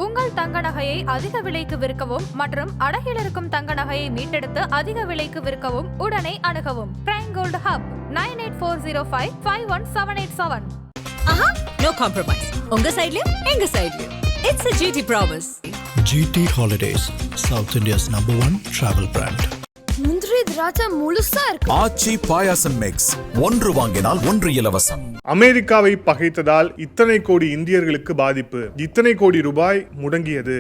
உங்கள் தங்க நகையை அதிக விலைக்கு விற்கவும் மற்றும் அடகில் இருக்கும் தங்க நகையை மீட்டெடுத்து அதிக விலைக்கு விற்கவும் உடனே அணுகவும் prime gold hub 9840551787. No compromise. உங்க சைடுலயும் எங்க சைடுலயும். It's a GT promise. GT Holidays, South India's #1 travel brand. முந்திரி திராட்சை முழுசா இருக்கு. ஆச்சி பாயாசம் மிக்ஸ், ஒன்று வாங்கினால் ஒன்று இலவசம். அமெரிக்காவை பகைத்ததால் இத்தனை கோடி இந்தியர்களுக்கு பாதிப்பு, இத்தனை கோடி ரூபாய் முடங்கியது.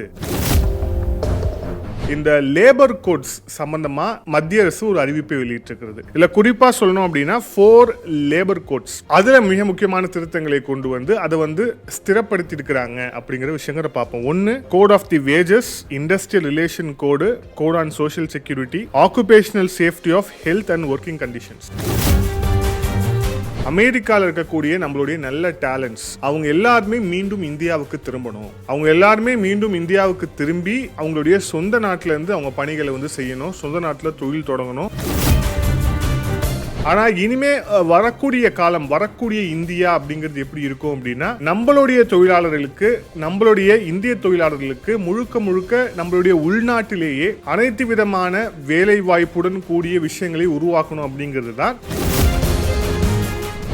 இந்த லேபர் கோட்ஸ் சம்பந்தமா மத்திய அரசு ஒரு அறிவிப்பை வெளியிட்டிருக்கிறது. இல்ல குறிப்பா சொல்லணும் அப்படின்னா 4 லேபர் கோட்ஸ், அதுல மிக முக்கியமான திருத்தங்களை கொண்டு வந்து அதை வந்து ஸ்திரப்படுத்தி இருக்கிறாங்க அப்படிங்கிற விஷயங்களை பார்ப்போம். ஒன்னு, code of the wages, industrial relation code, code on social security, occupational safety of health and working conditions. அமெரிக்காவில் இருக்கக்கூடிய நம்மளுடைய நல்ல டேலண்ட்ஸ் அவங்க எல்லாருமே மீண்டும் இந்தியாவுக்கு திரும்பணும். அவங்க எல்லாருமே மீண்டும் இந்தியாவுக்கு திரும்பி அவங்களுடைய சொந்த நாட்டில இருந்து அவங்க பணிகளை வந்து செய்யணும், சொந்த நாட்டில் தொழில் தொடங்கணும். ஆனா இனிமே வரக்கூடிய காலம், வரக்கூடிய இந்தியா அப்படிங்கிறது எப்படி இருக்கும் அப்படின்னா, நம்மளுடைய தொழிலாளர்களுக்கு, நம்மளுடைய இந்திய தொழிலாளர்களுக்கு முழுக்க முழுக்க நம்மளுடைய உள்நாட்டிலேயே அனைத்து விதமான வேலை வாய்ப்புடன் கூடிய விஷயங்களை உருவாக்கணும் அப்படிங்கிறது தான்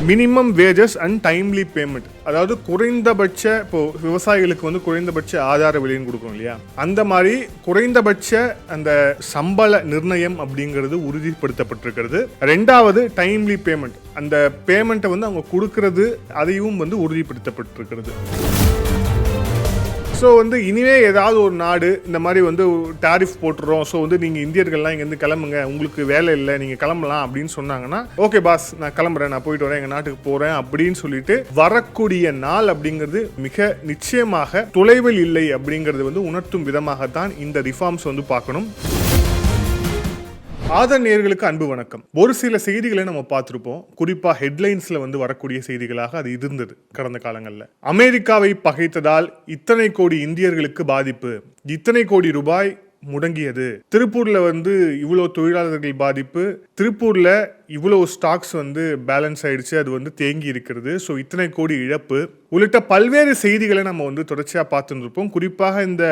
minimum wages and timely payment. அதாவது குறைந்தபட்ச, இப்போ விவசாயிகளுக்கு வந்து குறைந்தபட்ச ஆதார விலைன்னு கொடுக்கணும் இல்லையா, அந்த மாதிரி குறைந்தபட்ச அந்த சம்பள நிர்ணயம் அப்படிங்கிறது உறுதிப்படுத்தப்பட்டிருக்கிறது. ரெண்டாவது டைம்லி பேமெண்ட், அந்த பேமெண்ட்டை வந்து அவங்க கொடுக்கறது அதையும் வந்து உறுதிப்படுத்தப்பட்டிருக்கிறது. ஸோ வந்து இனிமே ஏதாவது ஒரு நாடு இந்த மாதிரி வந்து டாரிஃப் போட்டுறோம், ஸோ வந்து நீங்கள் இந்தியர்கள்லாம் இங்கேருந்து கிளம்புங்க, உங்களுக்கு வேலை இல்லை, நீங்கள் கிளம்பலாம் அப்படின்னு சொன்னாங்கன்னா, ஓகே பாஸ் நான் கிளம்புறேன், நான் போயிட்டு வரேன், எங்கள் நாட்டுக்கு போகிறேன் அப்படின்னு சொல்லிட்டு வரக்கூடிய நாள் அப்படிங்கிறது மிக நிச்சயமாக தொலைவில் இல்லை அப்படிங்கிறது வந்து உணர்த்தும் விதமாகத்தான் இந்த ரிஃபார்ம்ஸ் வந்து பார்க்கணும். ஆதர் நேயர்களுக்கு அன்பு வணக்கம். ஒரு சில செய்திகளை நம்ம பார்த்துருப்போம், குறிப்பா ஹெட்லைன்ஸ்ல வந்து வரக்கூடிய செய்திகளாக அது இருந்தது கடந்த காலங்களில். அமெரிக்காவை பகைத்ததால் இத்தனை கோடி இந்தியர்களுக்கு பாதிப்பு, இத்தனை கோடி ரூபாய் முடங்கியது. திருப்பூர்ல வந்து இவ்வளவு தொழிலாளர்கள் பாதிப்பு, திருப்பூர்ல இவ்வளவு ஸ்டாக்ஸ் வந்து பேலன்ஸ் ஆயிடுச்சு, அது வந்து தேங்கி இருக்கிறது, ஸோ இத்தனை கோடி இழப்பு உள்ளிட்ட பல்வேறு செய்திகளை நம்ம வந்து தொடர்ச்சியா பார்த்துருப்போம். குறிப்பாக இந்த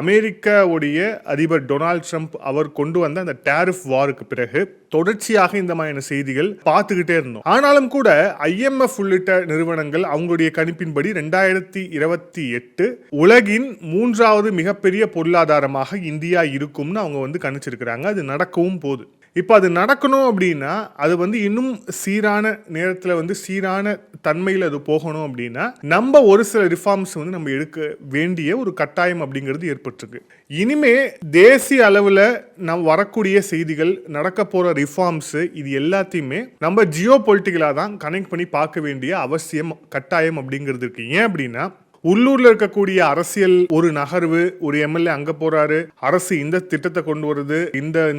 அமெரிக்காவுடைய அதிபர் டொனால்ட் ட்ரம்ப் அவர் கொண்டு வந்த அந்த டாரிஃப் வாருக்கு பிறகு தொடர்ச்சியாக இந்த மாதிரியான செய்திகள் பார்த்துக்கிட்டே இருந்தோம். ஆனாலும் கூட IMF உள்ளிட்ட நிறுவனங்கள் அவங்களுடைய கணிப்பின்படி 2028 உலகின் 3வது மிகப்பெரிய பொருளாதாரமாக இந்தியா இருக்கும்னு அவங்க வந்து கணிச்சிருக்கிறாங்க. அது நடக்கவும் போகுது. இப்போ அது நடக்கணும் அப்படின்னா அது வந்து இன்னும் சீரான நேரத்தில் வந்து சீரான தன்மையில் அது போகணும் அப்படின்னா நம்ம ஒரு சில ரிஃபார்ம்ஸ் வந்து நம்ம எடுக்க வேண்டிய ஒரு கட்டாயம் அப்படிங்கிறது ஏற்பட்டிருக்கு. இனிமே தேசிய அளவில் நம்ம வரக்கூடிய செய்திகள், நடக்க போகிற ரிஃபார்ம்ஸ், இது எல்லாத்தையுமே நம்ம ஜியோ பொலிட்டிக்கலாக தான் கனெக்ட் பண்ணி பார்க்க வேண்டிய அவசியம், கட்டாயம் அப்படிங்கிறது இருக்கு. ஏன் அப்படின்னா, உள்ளூர்ல இருக்கக்கூடிய அரசியல் ஒரு நகர்வு, ஒரு MLA அங்க போறாரு, அரசு இந்த திட்டத்தை கொண்டு வருது,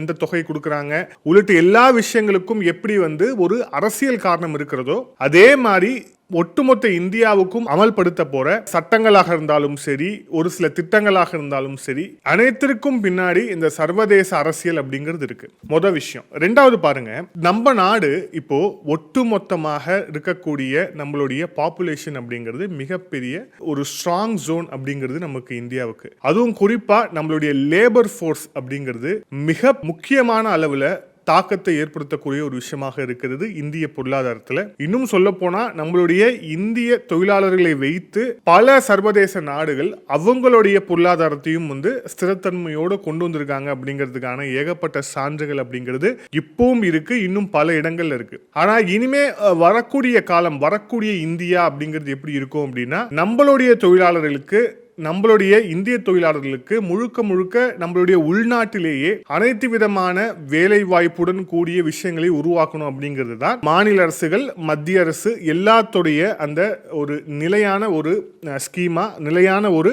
இந்த தொகை கொடுக்கறாங்க உள்ளிட்ட எல்லா விஷயங்களுக்கும் எப்படி வந்து ஒரு அரசியல் காரணம் இருக்கிறதோ அதே மாதிரி ஒட்டுமொத்த இந்தியாவுக்கும் அமல்படுத்த போற சட்டங்களாக இருந்தாலும் சரி, ஒரு சில திட்டங்களாக இருந்தாலும் சரி, அனைத்திற்கும் பின்னாடி இந்த சர்வதேச அரசியல் அப்படிங்கிறது இருக்கு. முதல் விஷயம். ரெண்டாவது பாருங்க, நம்ம நாடு இப்போ ஒட்டுமொத்தமாக இருக்கக்கூடிய நம்மளுடைய பாப்புலேஷன் அப்படிங்கிறது மிகப்பெரிய ஒரு ஸ்ட்ராங் ஜோன் அப்படிங்கிறது நமக்கு இந்தியாவுக்கு. அதுவும் குறிப்பா நம்மளுடைய லேபர் ஃபோர்ஸ் அப்படிங்கிறது மிக முக்கியமான அளவுல தாக்கத்தை ஏற்படுத்தக்கூடிய ஒரு விஷயமாக இருக்கிறது இந்திய பொருளாதாரத்தில். இன்னும் சொல்ல போனா நம்மளுடைய இந்திய தொழிலாளர்களை வைத்து பல சர்வதேச நாடுகள் அவங்களுடைய பொருளாதாரத்தையும் வந்து ஸ்திரத்தன்மையோடு கொண்டு வந்திருக்காங்க அப்படிங்கிறதுக்கான ஏகப்பட்ட சான்றுகள் அப்படிங்கிறது இப்பவும் இருக்கு, இன்னும் பல இடங்கள்ல இருக்கு. ஆனா இனிமே வரக்கூடிய காலம், வரக்கூடிய இந்தியா அப்படிங்கிறது எப்படி இருக்கும் அப்படின்னா, நம்மளுடைய தொழிலாளர்களுக்கு, நம்மளுடைய இந்திய தொழிலாளர்களுக்கு முழுக்க முழுக்க நம்மளுடைய உள்நாட்டிலேயே அனைத்து விதமான வேலை வாய்ப்புடன் கூடிய விஷயங்களை உருவாக்கணும் அப்படிங்கிறது தான் மாநில அரசுகள், மத்திய அரசு எல்லாத்துடைய அந்த ஒரு நிலையான ஒரு ஸ்கீமா, நிலையான ஒரு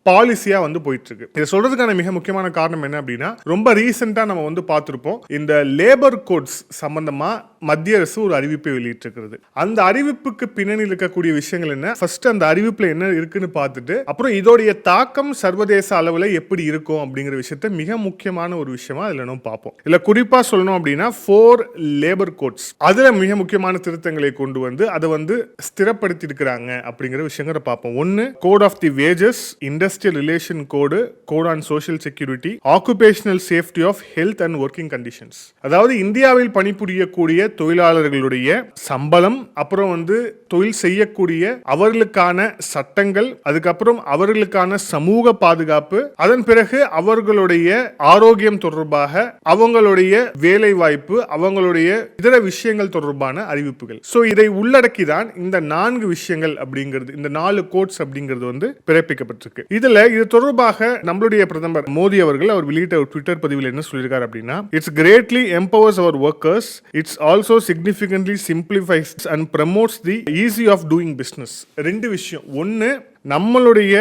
பாலிசியா வந்து போயிட்டு இருக்கு. இதை சொல்றதுக்கான மிக முக்கியமான காரணம் என்ன அப்படின்னா, ரொம்ப ரீசெண்டா நம்ம வந்து பார்த்திருப்போம், இந்த லேபர் கோட்ஸ் சம்பந்தமா மத்திய அரசு ஒரு அறிவிப்பை வெளியிட்டிருக்கிறது. அந்த அறிவிப்புக்கு பின்னணியில் இருக்கக்கூடிய விஷயங்கள் என்ன, ஃபர்ஸ்ட் அந்த அறிவிப்புல என்ன இருக்குன்னு பார்த்துட்டு அப்புறம் இதோடைய தாக்கம் சர்வதேச அளவில் எப்படி இருக்கும் அப்படிங்கிற விஷயத்த மிக முக்கியமான ஒரு விஷயமா அதில் நம்ம பார்ப்போம். இல்லை குறிப்பா சொல்லணும் அப்படின்னா 4 லேபர் கோட்ஸ், அதுல மிக முக்கியமான திருத்தங்களை கொண்டு வந்து அதை வந்து ஸ்திரப்படுத்தி இருக்கிறாங்க அப்படிங்கிற விஷயங்களை பார்ப்போம். ஒன்னு code of the wages, industrial relation code, code on social security, occupational safety of health and working conditions. அதாவது இந்தியாவில் பணிபுரியக்கூடிய தொழிலாளர்களுடைய சம்பளம், அப்புறம் வந்து தொழில் செய்யக்கூடிய அவர்களுக்கான சட்டங்கள், அதுக்கப்புறம் அவர்களுக்கான சமூக பாதுகாப்பு, அதன் பிறகு அவர்களுடைய ஆரோக்கியம் தொடர்பாக, அவங்களுடைய வேலை வாய்ப்பு, அவங்களுடைய இதர விஷயங்கள் தொடர்பான அறிவிப்புகள். சோ இதை உள்ளடக்கிதான் இந்த 4 விஷயங்கள் அப்படிங்கிறது, இந்த 4 கோட்ஸ் அப்படிங்கிறது வந்து பிறப்பிக்கப்பட்டிருக்கு. இதுல இது தொடர்பாக நம்மளுடைய பிரதமர் மோடி அவர்கள் அவர் வெளியிட்ட ஒரு ட்விட்டர் பதிவில் என்ன சொல்லியிருக்காரு அப்படின்னா, it's greatly empowers our workers, it's also significantly simplifies and promotes the easy of doing business. 2 விஷயம். ஒன்னு, நம்மளுடைய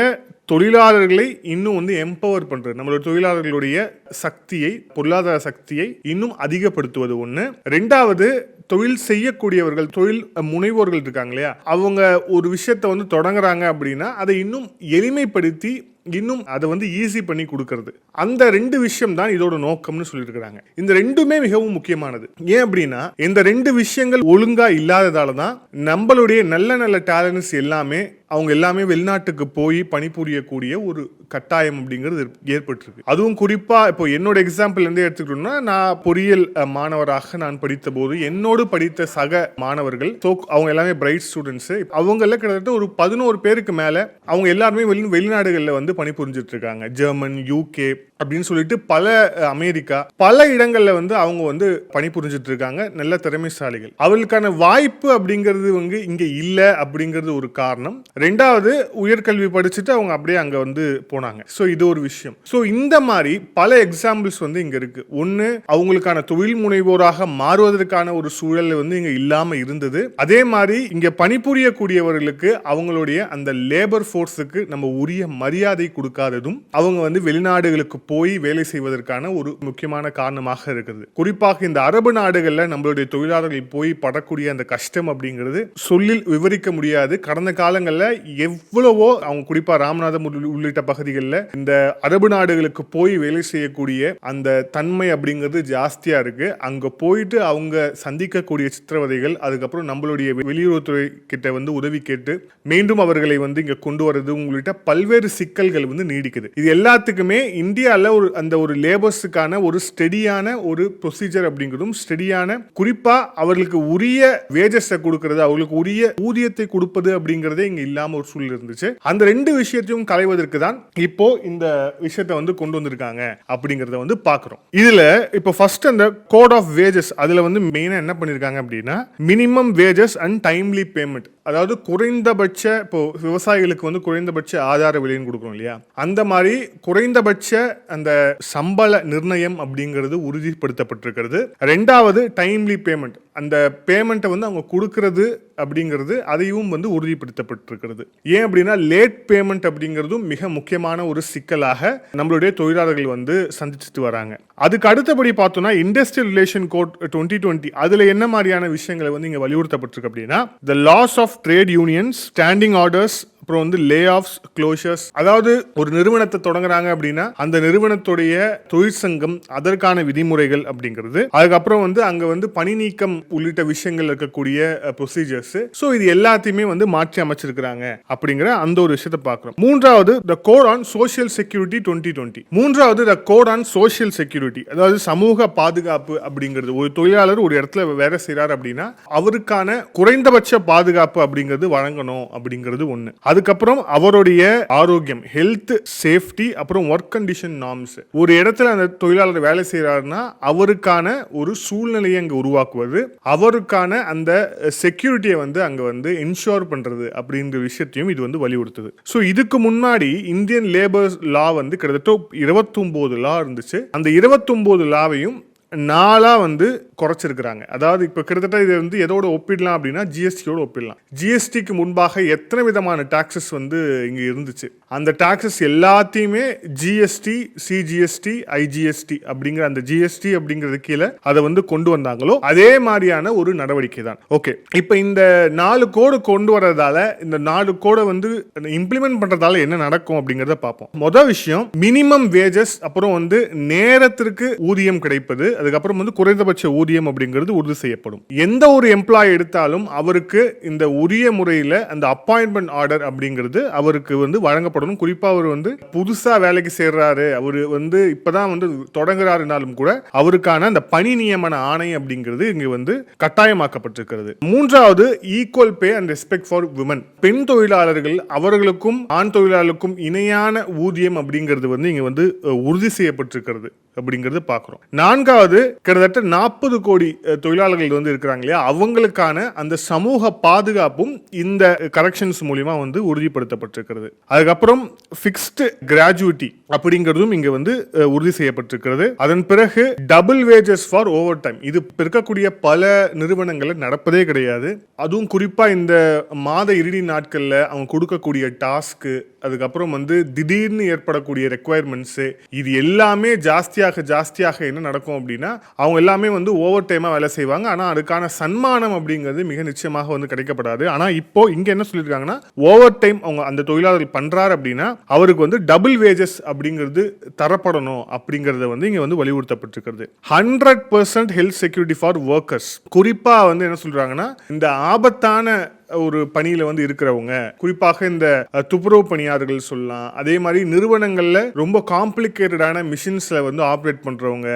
தொழிலாளர்களை இன்னும் வந்து எம்பவர் பண்றது, நம்மளுடைய தொழிலாளர்களுடைய சக்தியை, பொருளாதார சக்தியை இன்னும் அதிகப்படுத்துவது ஒண்ணு. 2வது, தொழில் செய்யக்கூடியவர்கள், தொழில் முனைவோர்கள் இருக்காங்க இல்லையா, அவங்க ஒரு விஷயத்தை வந்து தொடங்குறாங்க அப்படின்னா அதை இன்னும் எளிமைப்படுத்தி இன்னும் அதை வந்து ஈஸி பண்ணி கொடுக்கறது. அந்த 2 விஷயம் தான் இதோட நோக்கம்னு சொல்லியிருக்கிறாங்க. இந்த 2மே மிகவும் முக்கியமானது. ஏன் அப்படின்னா இந்த 2 விஷயங்கள் ஒழுங்கா இல்லாததால தான் நம்மளுடைய நல்ல நல்ல டேலண்ட்ஸ் எல்லாமே அவங்க எல்லாமே வெளிநாட்டுக்கு போய் பணிபுரியக்கூடிய ஒரு கட்டாயம் அப்படிங்கிறது ஏற்பட்டிருக்கு. அதுவும் குறிப்பா இப்போ என்னோட எக்ஸாம்பிள் இருந்து எடுத்துக்கிட்டோம்னா, நான் பொறியியல் மாணவராக நான் படித்த போது என்னோடு படித்த சக மாணவர்கள், அவங்க எல்லாமே பிரைட் ஸ்டூடெண்ட்ஸ், அவங்க எல்லாம் கிட்டத்தட்ட ஒரு 11 பேருக்கு மேல அவங்க எல்லாருமே வெளிநாடுகளில் வந்து பணிபுரிஞ்சிட்டு இருக்காங்க. ஜெர்மன், யூகே அப்படின்னு சொல்லிட்டு பல, அமெரிக்கா, பல இடங்கள்ல வந்து அவங்க வந்து பணிபுரிஞ்சிட்டு இருக்காங்க. நல்ல திறமைசாலிகள். அவர்களுக்கான வாய்ப்பு அப்படிங்கிறது வந்து இங்க இல்ல அப்படிங்கிறது ஒரு காரணம். 2வது, உயர்கல்வி படிச்சுட்டு அவங்க அப்படியே அங்க வந்து போனாங்க. சோ இது ஒரு விஷயம். சோ இந்த மாதிரி பல எக்ஸாம்பிள்ஸ் வந்து இங்க இருக்கு. ஒன்னு, அவங்களுக்கான தொழில் முனைவோராக மாறுவதற்கான ஒரு சூழல் வந்து இங்க இல்லாம இருந்தது. அதே மாதிரி இங்க பணிபுரியக்கூடியவர்களுக்கு அவங்களுடைய அந்த லேபர் ஃபோர்ஸுக்கு நம்ம உரிய மரியாதை கொடுக்காததும் அவங்க வந்து வெளிநாடுகளுக்கு போய் வேலை செய்வதற்கான ஒரு முக்கியமான காரணமாக இருக்குது. குறிப்பாக இந்த அரபு நாடுகள்ல நம்மளுடைய தொழிலாளர்கள் போய் படக்கூடிய அந்த கஷ்டம் அப்படிங்கிறது சொல்லில் விவரிக்க முடியாது. கடந்த காலங்களில் எவ்வளவோ அவங்க குறிப்பா ராமநாதம் உள்ளிட்ட பகுதிகளில் இந்த அரபு நாடுகளுக்கு போய் வேலை செய்யக்கூடிய அந்த தன்மை அப்படிங்கிறது ஜாஸ்தியா இருக்கு. அங்க போயிட்டு அவங்க சந்திக்கக்கூடிய சித்திரவதைகள், அதுக்கப்புறம் நம்மளுடைய வெளியுறவுத்துறை கிட்ட வந்து உதவி கேட்டு மீண்டும் அவர்களை வந்து இங்க கொண்டு வரது உள்ளிட்ட பல்வேறு சிக்கல்கள் வந்து நீடிக்குது. இது எல்லாத்துக்குமே இந்தியாவில் ஒரு லேபர்ஸுக்கான ஒரு ஸ்டெடியான ஒரு ப்ரொசீஜர் அப்படிங்கிறதும், ஸ்டெடியான குறிப்பா அவர்களுக்கு உரிய வேஜஸை கொடுக்கிறது, அவர்களுக்கு உரிய ஊதியத்தை கொடுப்பது அப்படிங்கிறதே இங்க இல்லாம ஒரு சூழல் இருந்துச்சு. அந்த 2 விஷயத்தையும் களைவதற்கு தான் இப்போ இந்த விஷயத்தை வந்து கொண்டு வந்திருக்காங்க அப்படிங்கறத வந்து பாக்குறோம். இதுல இப்போ ஃபர்ஸ்ட் அந்த கோட் ஆஃப் வேஜஸ், அதுல வந்து மெயினா என்ன பண்ணிருக்காங்க அப்படின்னா, minimum wages and timely payment, அதாவது குறைந்தபட்ச, இப்போ விவசாயிகளுக்கு வந்து குறைந்தபட்ச ஆதார விலைன்னு கொடுக்குறோம் இல்லையா, அந்த மாதிரி குறைந்தபட்ச அந்த சம்பள நிர்ணயம் அப்படிங்கிறது உறுதிப்படுத்தப்பட்டிருக்கிறது. 2வது, டைம்லி பேமெண்ட், அந்த பேமெண்ட்டை வந்து அவங்க கொடுக்கறது அப்படிங்கிறது அதையும் வந்து உறுதிப்படுத்தப்பட்டிருக்கிறது. ஏன் அப்படின்னா லேட் பேமெண்ட் அப்படிங்கிறதும் மிக முக்கியமான ஒரு சிக்கலாக நம்மளுடைய தொழிலாளர்கள் வந்து சந்திச்சுட்டு வராங்க. அதுக்கு அடுத்தபடி பார்த்தோம்னா இண்டஸ்ட்ரியல் ரிலேஷன் கோட் 2020, அதுல என்ன மாதிரியான விஷயங்களை வந்து இங்க வலியுறுத்தப்பட்டிருக்கு அப்படின்னா, the loss of trade unions, standing orders, அப்புறம் வந்து லே ஆஃப்ஸ், க்ளோஷர்ஸ். அதாவது ஒரு நிறுவனத்தை தொடங்குறாங்க அப்படின்னா அந்த நிறுவனத்துடைய தொழிற்சங்கம், அதற்கான விதிமுறைகள் அப்படிங்கிறது, அதுக்கப்புறம் வந்து அங்க வந்து பணி நீக்கம் உள்ளிட்ட விஷயங்கள் இருக்கக்கூடிய ப்ரொசீஜர்ஸ். ஸோ இது எல்லாத்தையுமே வந்து மாற்றி அமைச்சிருக்கிறாங்க அப்படிங்கிற அந்த ஒரு விஷயத்தை பார்க்கிறோம். 3வது, த கோட் ஆன் சோஷியல் செக்யூரிட்டி 2020. 3வது, த கோட் ஆன் சோஷியல் செக்யூரிட்டி, அதாவது சமூக பாதுகாப்பு அப்படிங்கிறது. ஒரு தொழிலாளர் ஒரு இடத்துல வேலை செய்யறாரு அப்படின்னா அவருக்கான குறைந்தபட்ச பாதுகாப்பு அப்படிங்கிறது வழங்கணும் அப்படிங்கிறது ஒண்ணு. அதுக்கப்புறம் அவருடைய ஆரோக்கியம், ஹெல்த், சேஃப்டி, அப்புறம் ஒர்க் கண்டிஷன் நார்ம்ஸ். ஒரு இடத்துல அந்த தொழிலாளர் வேலை செய்யறாருன்னா அவருக்கான ஒரு சூழ்நிலையை அங்க உருவாக்குவது, அவருக்கான அந்த செக்யூரிட்டியை வந்து அங்க வந்து என்ஷோர் பண்றது அப்படின்ற விஷயத்தையும் இது வந்து வலியுறுத்துது. ஸோ இதுக்கு முன்னாடி இந்தியன் லேபர் லா வந்து கிட்டத்தட்ட 29 லா இருந்துச்சு. அந்த 29 லாவையும் 4 வந்து குறைச்சிருக்கிறாங்க. அதாவது இப்போ கிட்டத்தட்ட இது வந்து எதோட ஒப்பிடலாம் அப்படின்னா ஜிஎஸ்டியோட ஒப்பிடலாம். ஜிஎஸ்டிக்கு முன்பாக எத்தனை விதமான டாக்ஸஸ் வந்து இங்க இருந்துச்சு, அந்த டாக்ஸஸ் எல்லாத்தையுமே ஜிஎஸ்டி, சிஜிஎஸ்டி, ஐஜிஎஸ்டி அப்படிங்கிற அந்த ஜிஎஸ்டி அப்படிங்கிறது கீழே அதை வந்து கொண்டு வந்தாங்களோ அதே மாதிரியான ஒரு நடவடிக்கை தான். ஓகே, இப்போ இந்த 4 கோடு கொண்டு வரதால, இந்த 4 கோடை வந்து இம்ப்ளிமெண்ட் பண்றதால என்ன நடக்கும் அப்படிங்கறத பார்ப்போம். முதல் விஷயம் மினிமம் வேஜஸ், அப்புறம் வந்து நேரத்திற்கு ஊதியம் கிடைப்பது, அதுக்கப்புறம் வந்து குறைந்தபட்ச ஊதியம் அப்படிங்கிறது உறுதி செய்யப்படும். எந்த ஒரு எம்ப்ளாய் எடுத்தாலும் அவருக்கு இந்த உரிய முறையில் அந்த அப்பாயின்மெண்ட் ஆர்டர் அப்படிங்கிறது அவருக்கு வந்து வழங்கப்படணும். குறிப்பா அவர் வந்து புதுசா வேலைக்கு சேர்றாரு, அவரு வந்து இப்பதான் வந்து தொடங்குறாருனாலும் கூட அவருக்கான அந்த பணி நியமன ஆணை அப்படிங்கிறது இங்க வந்து கட்டாயமாக்கப்பட்டிருக்கிறது. மூன்றாவது equal pay and respect for women. பெண் தொழிலாளர்கள் அவர்களுக்கும் ஆண் தொழிலாளருக்கும் இணையான ஊதியம் அப்படிங்கிறது வந்து இங்க வந்து உறுதி செய்யப்பட்டிருக்கிறது அப்படிங்கிறது பார்க்கிறோம். நான்காவது கிட்டத்தட்ட 40 கோடி தொழிலாளர்கள் வந்து இருக்கிறாங்க இல்லையா, அவங்களுக்கான அந்த சமூக பாதுகாப்பும் இந்த கரெக்ஷன்ஸ் மூலியமா வந்து உறுதிப்படுத்தப்பட்டிருக்கிறது. அதுக்கப்புறம் ஃபிக்ஸ்டு கிராஜுவிட்டி அப்படிங்கிறதும் இங்க வந்து உறுதி செய்யப்பட்டிருக்கிறது. அதன் பிறகு double wages for over time. இது இருக்கக்கூடிய பல நிறுவனங்கள்ல நடப்பதே கிடையாது. அதுவும் குறிப்பா இந்த மாத இறுதி நாட்கள்ல அவங்க கொடுக்கக்கூடிய டாஸ்க், அதுக்கப்புறம் வந்து திடீர்னு ஏற்படக்கூடிய ரெக்குவயர்மெண்ட்ஸ், இது எல்லாமே ஜாஸ்தியாக என்ன நடக்கும் அப்படின்னா அவங்க எல்லாமே வந்து ஓவர் டைமா வேலை செய்வாங்க. ஆனா அதுக்கான சன்மானம் அப்படிங்கிறது மிக நிச்சயமாக வந்து கிடைக்கப்படாது. ஆனா இப்போ இங்க என்ன சொல்லியிருக்காங்கன்னா ஓவர் டைம் அவங்க அந்த தொழிலாளர்கள் பண்றாரு அப்படின்னா அவருக்கு வந்து டபுள் வேஜஸ் அப்படிங்கிறது தரப்படணும் அப்படிங்கறத வந்து இங்க வந்து வலியுறுத்தப்பட்டிருக்கிறது. 100% ஹெல்த் செக்யூரிட்டி ஃபார் ஒர்க்கர்ஸ். குறிப்பா வந்து என்ன சொல்றாங்கன்னா இந்த ஆபத்தான ஒரு பணியில வந்து இருக்கிறவங்க, குறிப்பாக இந்த துப்புரவு பணியாளர்கள் சொல்லலாம், அதே மாதிரி நிறுவனங்கள்ல ரொம்ப காம்ப்ளிகேட்டடான மிஷின்ஸ்ல வந்து ஆப்ரேட் பண்றவங்க,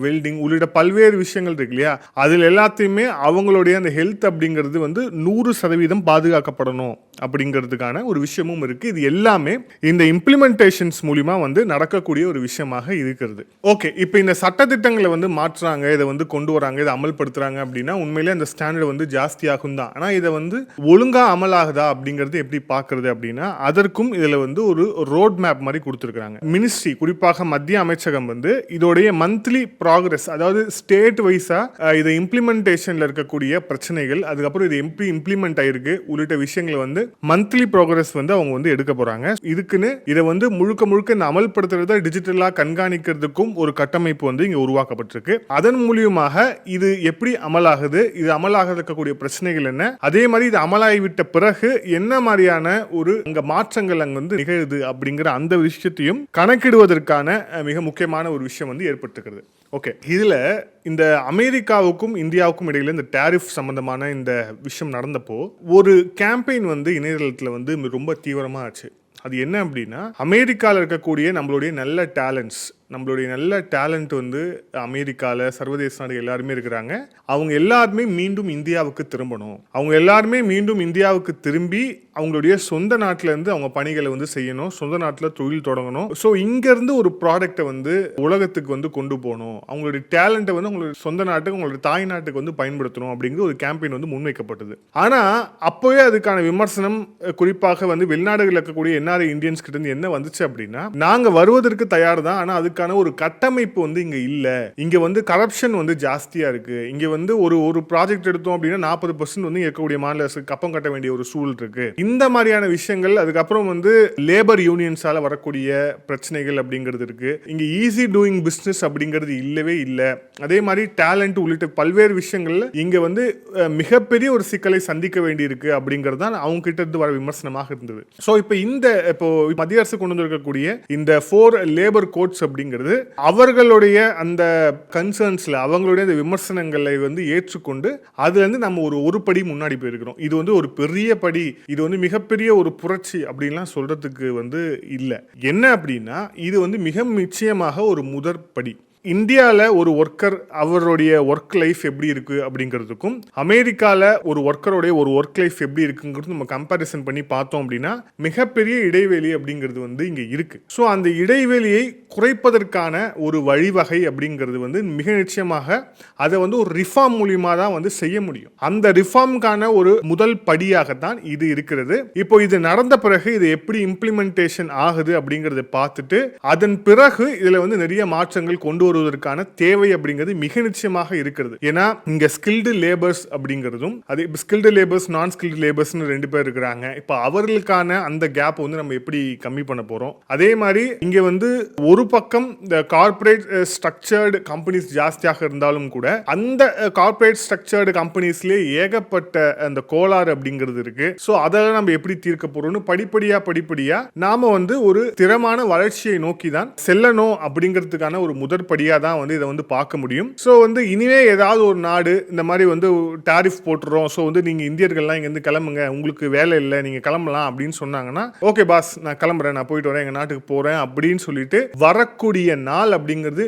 வெல்டிங் உள்ளிட்ட பல்வேறு விஷயங்கள் இருக்கு இல்லையா, அதில் எல்லாத்தையுமே அவங்களுடைய அந்த ஹெல்த் அப்படிங்கிறது வந்து 100% பாதுகாக்கப்படணும் அப்படிங்கிறதுக்கான ஒரு விஷயமும் இருக்கு. இது எல்லாமே இந்த இம்ப்ளிமெண்டேஷன்ஸ் மூலியமா வந்து நடக்கக்கூடிய ஒரு விஷயமாக இருக்கிறது. ஓகே, இப்போ இந்த சட்டத்திட்டங்களை வந்து மாற்றுறாங்க, இதை வந்து கொண்டு வராங்க, இதை அமல்படுத்துறாங்க அப்படின்னா உண்மையிலே அந்த ஸ்டாண்டர்ட் வந்து ஜாஸ்தியாகும் தான். ஆனால் இதை வந்து ஒழுங்கா அமலாகுதா அப்படிங்கிறது எப்படி பார்க்கறது அப்படின்னா அதற்கும் இதில் வந்து ஒரு ரோட் மேப் மாதிரி கொடுத்துருக்காங்க. மினிஸ்ட்ரி, குறிப்பாக மத்திய அமைச்சகம் வந்து இதோடைய மந்த்லி ப்ராக்ரஸ், அதாவது ஸ்டேட் வைஸா இதை இம்ப்ளிமெண்டேஷன்ல இருக்கக்கூடிய பிரச்சனைகள், அதுக்கப்புறம் இது எப்படி இம்ப்ளிமெண்ட் ஆயிருக்கு உள்ளிட்ட விஷயங்களை வந்து மந்த்லி ப்ராக்ரஸ் வந்து அவங்க வந்து எடுக்க போறாங்க. இதுக்குன்னு இதை வந்து முழுக்க இந்த அமல்படுத்துறத டிஜிட்டலா கண்காணிக்கிறதுக்கும் ஒரு கட்டமைப்பு வந்து இங்க உருவாக்கப்பட்டிருக்கு. அதன் மூலியமாக இது எப்படி அமலாகுது, இது அமலாக இருக்கக்கூடிய பிரச்சனைகள் என்ன, அதே மாதிரி இது அமலாகிவிட்ட பிறகு என்ன மாதிரியான ஒரு அங்க மாற்றங்கள் அங்க வந்து நிகழுது அப்படிங்கிற அந்த விஷயத்தையும் கணக்கிடுவதற்கான மிக முக்கியமான ஒரு விஷயம் வந்து ஏற்பட்டிருக்கிறது. ஓகே, இதுல இந்த அமெரிக்காவுக்கும் இந்தியாவுக்கும் இடையில இந்த டாரிஃப் சம்பந்தமான இந்த விஷயம் நடந்தப்போ ஒரு கேம்பெயின் வந்து இணையதளத்தில் வந்து ரொம்ப தீவிரமா ஆச்சு. அது என்ன அப்படின்னா அமெரிக்காவில் இருக்கக்கூடிய நம்மளுடைய நல்ல டேலண்ட் வந்து அமெரிக்காவில் சர்வதேச நாடு எல்லாருமே இருக்கிறாங்க. அவங்க எல்லாருமே மீண்டும் இந்தியாவுக்கு திரும்பணும். அவங்க எல்லாருமே மீண்டும் இந்தியாவுக்கு திரும்பி அவங்களுடைய சொந்த நாட்டில் இருந்து அவங்க பணிகளை வந்து செய்யணும், சொந்த நாட்டில் தொழில் தொடங்கணும். ஸோ இங்கேருந்து ஒரு ப்ராடக்டை வந்து உலகத்துக்கு வந்து கொண்டு போகணும், அவங்களுடைய டேலண்ட்டை வந்து அவங்களுடைய சொந்த நாட்டுக்கு, அவங்களுடைய தாய் நாட்டுக்கு வந்து பயன்படுத்தணும் அப்படிங்கிற ஒரு கேம்பெயின் வந்து முன்வைக்கப்பட்டது. ஆனால் அப்போவே அதுக்கான விமர்சனம், குறிப்பாக வந்து வெளிநாடுகளில் இருக்கக்கூடிய என்ஆர்ஐ இந்தியன்ஸ் கிட்ட இருந்து என்ன வந்துச்சு அப்படின்னா, நாங்கள் வருவதற்கு தயார் தான், ஆனால் அதுக்கான ஒரு கட்டமைப்பு வந்து இங்க இல்ல, இங்க வந்து கரப்ஷன் வந்து ஜாஸ்தியா இருக்கு, இங்க வந்து ஒரு ப்ராஜெக்ட் எடுத்தோம் அப்படின்னா 40% வந்து இருக்கக்கூடிய மாநில அரசுக்கு கப்பம் கட்ட வேண்டிய ஒரு சூழல் இருக்கு. இந்த மாதிரியான விஷயங்கள், அதுக்கப்புறம் வந்து லேபர் யூனியன்ஸால வரக்கூடிய பிரச்சனைகள் அப்படிங்கிறது இருக்கு. இங்க ஈஸி டூயிங் பிசினஸ் அப்படிங்கிறது இல்லவே இல்லை. அதே மாதிரி டேலண்ட் உள்ளிட்ட பல்வேறு விஷயங்கள்ல இங்க வந்து மிகப்பெரிய ஒரு சிக்கலை சந்திக்க வேண்டி இருக்கு அப்படிங்கிறது தான் அவங்க கிட்ட இருந்து வர விமர்சனமாக இருந்தது. ஸோ இப்போ மத்திய அரசு கொண்டு வந்திருக்கக்கூடிய இந்த 4 லேபர் கோட்ஸ் அப்படிங்கிறது அவர்களுடைய அந்த கன்சர்ன்ஸ்ல, அவங்களுடைய அந்த விமர்சனங்களை வந்து ஏற்றுக்கொண்டு அதுல இருந்து நம்ம ஒரு படி முன்னாடி போயிருக்கிறோம். இது வந்து ஒரு பெரிய படி, இது வந்து மிகப்பெரிய ஒரு புரட்சி அப்படின்லாம் சொல்றதுக்கு வந்து இல்லை. என்ன அப்படின்னா இது வந்து மிக நிச்சயமாக ஒரு முதற்படி. இந்தியாவில் ஒரு ஒர்க்கர் அவருடைய ஒர்க் லைஃப் எப்படி இருக்கு அப்படிங்கிறதுக்கும் அமெரிக்காவில் ஒரு ஒர்க்கருடைய ஒரு ஒர்க் லைஃப் எப்படி இருக்குங்கிறது நம்ம கம்பேரிசன் பண்ணி பார்த்தோம் அப்படின்னா மிகப்பெரிய இடைவெளி அப்படிங்கிறது வந்து இங்கே இருக்கு. ஸோ அந்த இடைவெளியை குறைப்பதற்கான ஒரு வழிவகை அப்படிங்கிறது வந்து மிக நிச்சயமாக அதை வந்து ஒரு ரிஃபார்ம் மூலியமா தான் வந்து செய்ய முடியும். அந்த ரிஃபார்முக்கான ஒரு முதல் படியாகத்தான் இது இருக்கிறது. இப்போ இது நடந்த பிறகு இது எப்படி இம்ப்ளிமெண்டேஷன் ஆகுது அப்படிங்கறத பார்த்துட்டு அதன் பிறகு இதுல வந்து நிறைய மாற்றங்கள் கொண்டு வருவதற்கான தேவை அப்படிங்கிறது மிக நிச்சயமாக இருக்கிறது. ஏன்னா இங்க ஸ்கில்டு லேபர்ஸ் அப்படிங்கிறதும் அது ஸ்கில்டு லேபர்ஸ் நான் ஸ்கில்டு லேபர்ஸ்னு 2 பேர் இருக்கிறாங்க. இப்போ அவர்களுக்கான அந்த கேப் வந்து நம்ம எப்படி கம்மி பண்ண போறோம். அதே மாதிரி இங்க வந்து ஒரு பக்கம் இந்த கார்ப்பரேட் ஸ்ட்ரக்சர்டு கம்பெனிஸ் ஜாஸ்தியாக இருந்தாலும் கூட அந்த கார்ப்பரேட் ஸ்ட்ரக்சர்டு கம்பெனிஸ்லேயே ஏகப்பட்ட அந்த கோளாறு அப்படிங்கிறது இருக்கு. ஸோ அதெல்லாம் நம்ம எப்படி தீர்க்க போறோம்னு படிப்படியா நாம வந்து ஒரு திறமான வளர்ச்சியை நோக்கி தான் செல்லணும் அப்படிங்கிறதுக்கான ஒரு முதற்படியா தான் வந்து இதை வந்து பார்க்க முடியும். ஸோ வந்து இனிமே ஏதாவது ஒரு நாடு இந்த மாதிரி வந்து டாரிஃப் போட்டுறோம், ஸோ வந்து நீங்க இந்தியர்கள்லாம் இங்க இருந்து கிளம்புங்க, உங்களுக்கு வேலை இல்லை, நீங்க கிளம்பலாம் அப்படின்னு சொன்னாங்கன்னா ஓகே பாஸ் நான் கிளம்புறேன், நான் போயிட்டு வரேன், எங்க நாட்டுக்கு போறேன் அப்படின்னு சொல்லிட்டு வரக்கூடிய நாள் அப்படிங்கிறது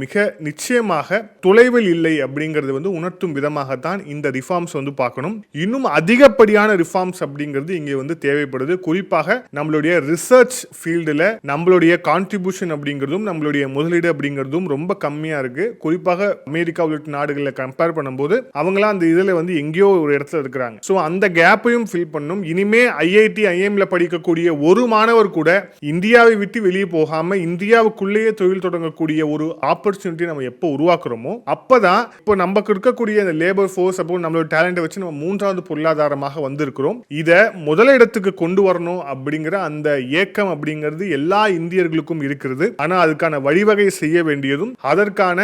மிக நிச்சயமாக தொலைவில் இல்லை அப்படிங்கிறது வந்து உணர்த்தும் விதமாகத்தான் இந்த ரிஃபார்ம்ஸ் வந்து பார்க்கணும். இன்னும் அதிகப்படியான ரிஃபார்ம்ஸ் அப்படிங்கிறது இங்கே வந்து தேவைப்படுது. குறிப்பாக நம்மளுடைய ரிசர்ச் ஃபீல்டில் நம்மளுடைய கான்ட்ரிபியூஷன் அப்படிங்கிறதும் நம்மளுடைய முதலீடு அப்படிங்கிறதும் ரொம்ப கம்மியா இருக்கு. குறிப்பாக அமெரிக்கா உள்ளிட்ட நாடுகளில் கம்பேர் பண்ணும்போது அவங்களாம் அந்த இதில் வந்து எங்கேயோ ஒரு இடத்துல இருக்கிறாங்க. ஸோ அந்த கேப்பையும் ஃபில் பண்ணணும். இனிமே ஐஐடி ஐஎம்ல படிக்கக்கூடிய ஒரு மாணவர் கூட இந்தியாவை விட்டு வெளியே போகாம இந்தியாவுக்குள்ளேயே தொழில் தொடங்கக்கூடிய ஒரு ஆப்பர்ச்சுனிட்டி நம்ம எப்போ உருவாக்குறோமோ அப்பதான் இப்போ நமக்கு இருக்கக்கூடிய அந்த லேபர் ஃபோர்ஸ் அப்போ நம்மளோட டேலண்ட்டை வச்சு நம்ம 3வது பொருளாதாரமாக வந்திருக்கிறோம். இதை முதலிடத்துக்கு கொண்டு வரணும் அப்படிங்கிற அந்த ஏக்கம் அப்படிங்கிறது எல்லா இந்தியர்களுக்கும் இருக்கிறது. ஆனா அதுக்கான வழிவகை செய்ய வேண்டியதும் அதற்கான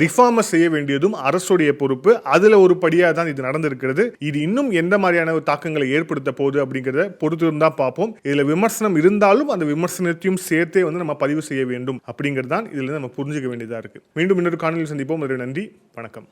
ரிஃபார்மை செய்ய வேண்டியதும் அரசுடைய பொறுப்பு. அதுல ஒரு படியா தான் இது நடந்திருக்கிறது. இது இன்னும் எந்த மாதிரியான தாக்கங்களை ஏற்படுத்த போகுது அப்படிங்கிறத பொறுத்து இருந்தா பார்ப்போம். இதுல விமர்சனம் இருந்தாலும் அந்த விமர்சனத்தையும் சேர்த்தே வந்து நம்ம பதிவு செய்ய வேண்டும் அப்படிங்கிறது தான் இதுல நம்ம புரிஞ்சுக்க வேண்டியதா இருக்கு. மீண்டும் இன்னொரு காணொலியில் சந்திப்போம். நன்றி, வணக்கம்.